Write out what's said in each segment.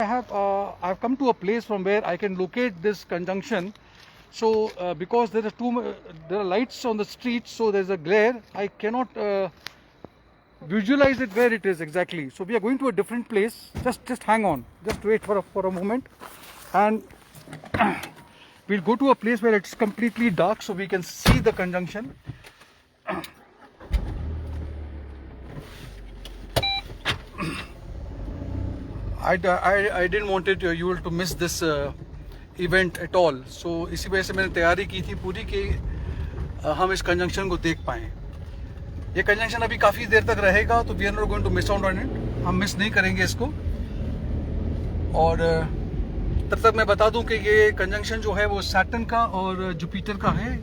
I've come to a place from where I can locate this conjunction. So because there are lights on the street, so there's a glare. I cannot visualize it where it is exactly. So we are going to a different place. Just hang on. Just wait for a moment, and we'll go to a place where it's completely dark, so we can see the conjunction. I didn't want it you all to miss this event at all. So इसी वजह से मैंने तैयारी की थी पूरी कि हम इस कंजंक्शन को देख पाएँ. ये कंजंक्शन अभी काफ़ी देर तक रहेगा, तो we are not going to miss out on it. हम मिस नहीं करेंगे इसको. और तब तक मैं बता दूं कि ये कंजंक्शन जो है वो सैटर्न का और जुपिटर का है,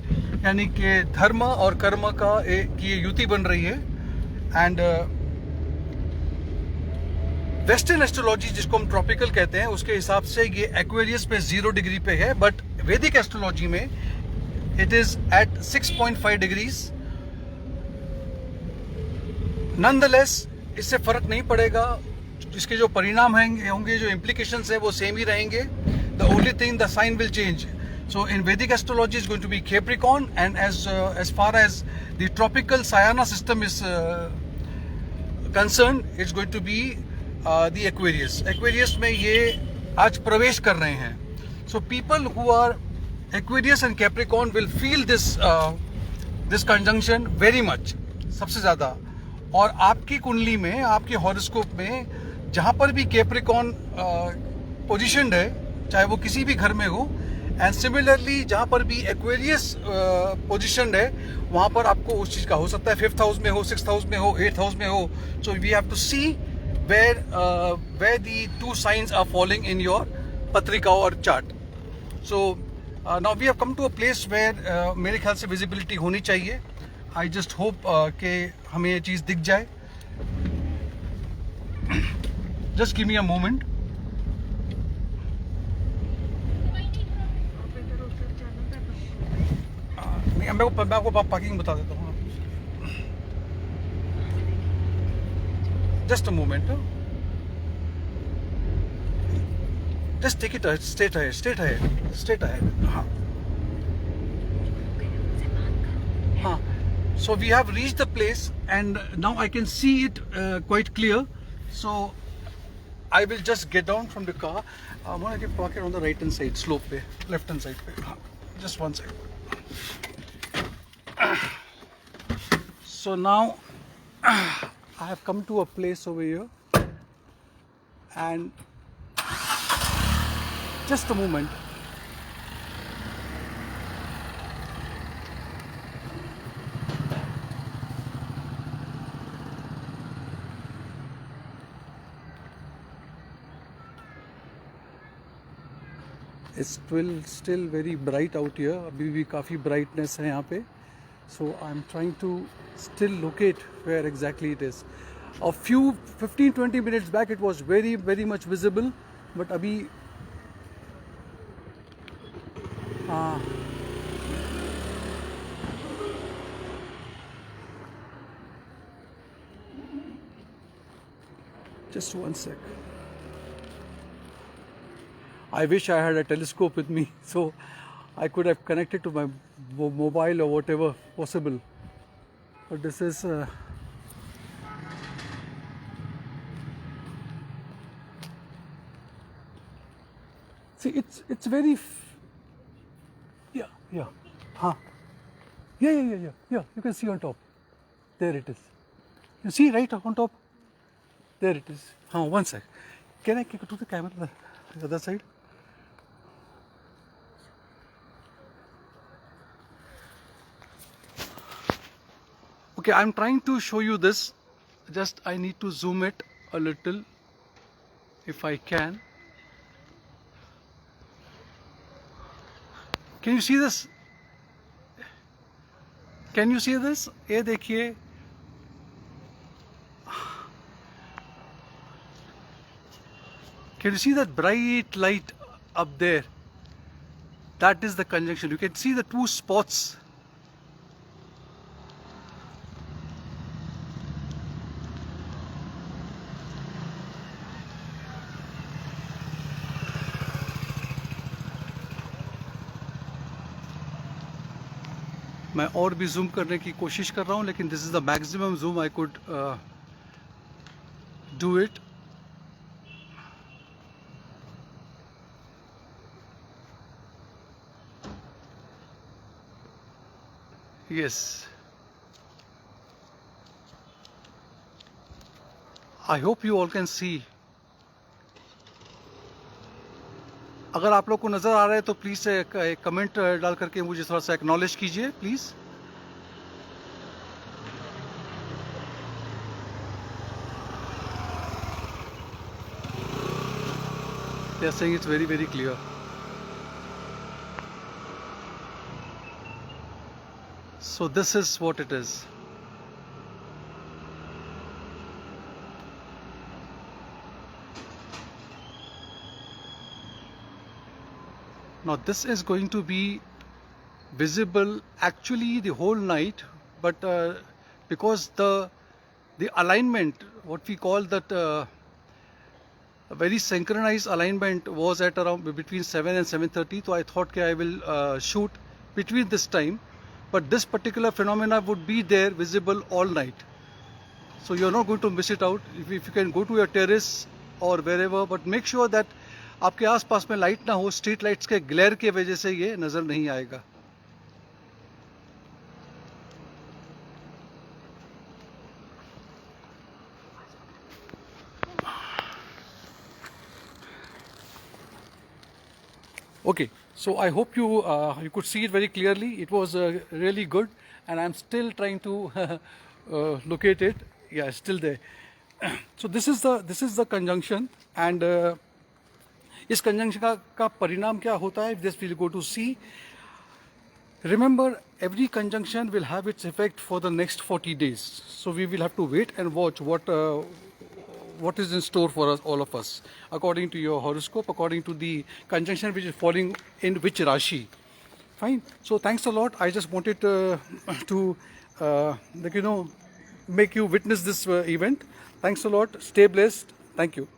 यानी कि धर्म और कर्म का की ये युति बन रही है. एंड वेस्टर्न एस्ट्रोलॉजी जिसको हम ट्रॉपिकल कहते हैं, उसके हिसाब से ये एक्वेरियस पे 0 डिग्री पे है, बट वैदिक एस्ट्रोलॉजी में it is at 6.5 degrees. Nonetheless इससे फर्क नहीं पड़ेगा. इसके जो परिणाम होंगे, जो इम्प्लीकेशंस है, वो सेम ही रहेंगे. The only thing, the sign will change. So in Vedic astrology is going to be Capricorn, and as far as the tropical Sayana system is concerned, it's going to be the Aquarius. Aquarius में ये आज प्रवेश कर रहे हैं. So people who are Aquarius and Capricorn will feel this conjunction very much, सबसे ज़्यादा. और आपकी कुंडली में, आपके हॉरोस्कोप में जहाँ पर भी कैप्रिकॉन पोजिशनड है, चाहे वो किसी भी घर में हो, एंड सिमिलरली जहाँ पर भी एक्वेरियस पोजिशनड है, वहाँ पर आपको उस चीज़ का हो सकता है 5th हाउस में हो, 6th हाउस में हो, 8th हाउस में हो. So we have to see where the two signs are falling in your पत्रिका और chart. So now we have come to a place where मेरे ख्याल से विजिबिलिटी होनी चाहिए. I just hope कि हमें ये चीज़ दिख जाए. Just give me a moment. मैं आपको पार्किंग बता देता हूँ. Just a moment. Just take it straight ahead. हाँ. So we have reached the place, and now I can see it quite clear. So I will just get down from the car. I want to park it on the right hand side slope पे, left hand side पे. Just one second. So now I have come to a place over here, and just a moment. It's still very bright out here. अभी भी काफ़ी brightness है यहाँ पे. So I'm trying to still locate where exactly it is. A few 15-20 minutes back it was very much visible, but अभी just one sec. I wish I had a telescope with me, so I could have connected to my mobile or whatever possible. But this is see, it's very yeah. Huh. Yeah. You can see on top. There it is. You see right on top. There it is. One sec. Can I do the camera the other side? Okay, I'm trying to show you this. Just I need to zoom it a little, if I can. Can you see this? Can you see this? ये देखिए. Can you see that bright light up there? That is the conjunction. You can see the two spots. मैं और भी zoom करने की कोशिश कर रहा हूँ, लेकिन this is the maximum zoom I could do it. Yes, I hope you all can see. अगर आप लोग को नज़र आ रहा है तो प्लीज़ एक कमेंट डाल करके मुझे थोड़ा सा एक्नॉलेज कीजिए please. They are saying it's very, very clear. So this is what it is. Now this is going to be visible actually the whole night, but because the alignment, what we call that a very synchronized alignment was at around between 7 and 7:30, so I thought I will shoot between this time, but this particular phenomena would be there visible all night, so you're not going to miss it out if you can go to your terrace or wherever, but make sure that आपके आसपास में light ना हो. Street lights के glare के वजह से ये नज़र नहीं आएगा. Okay, so I hope you could see it very clearly. It was really good, and I'm still trying to locate it. Yeah, it's still there. So this is the conjunction, and इस conjunction का परिणाम क्या होता है? This we'll go to see. Remember, every conjunction will have its effect for the next 40 days. So we will have to wait and watch what is in store for us, all of us, according to your horoscope, according to the conjunction which is falling in which Rashi. Fine. So thanks a lot. I just wanted to make you witness this event. Thanks a lot. Stay blessed. Thank you.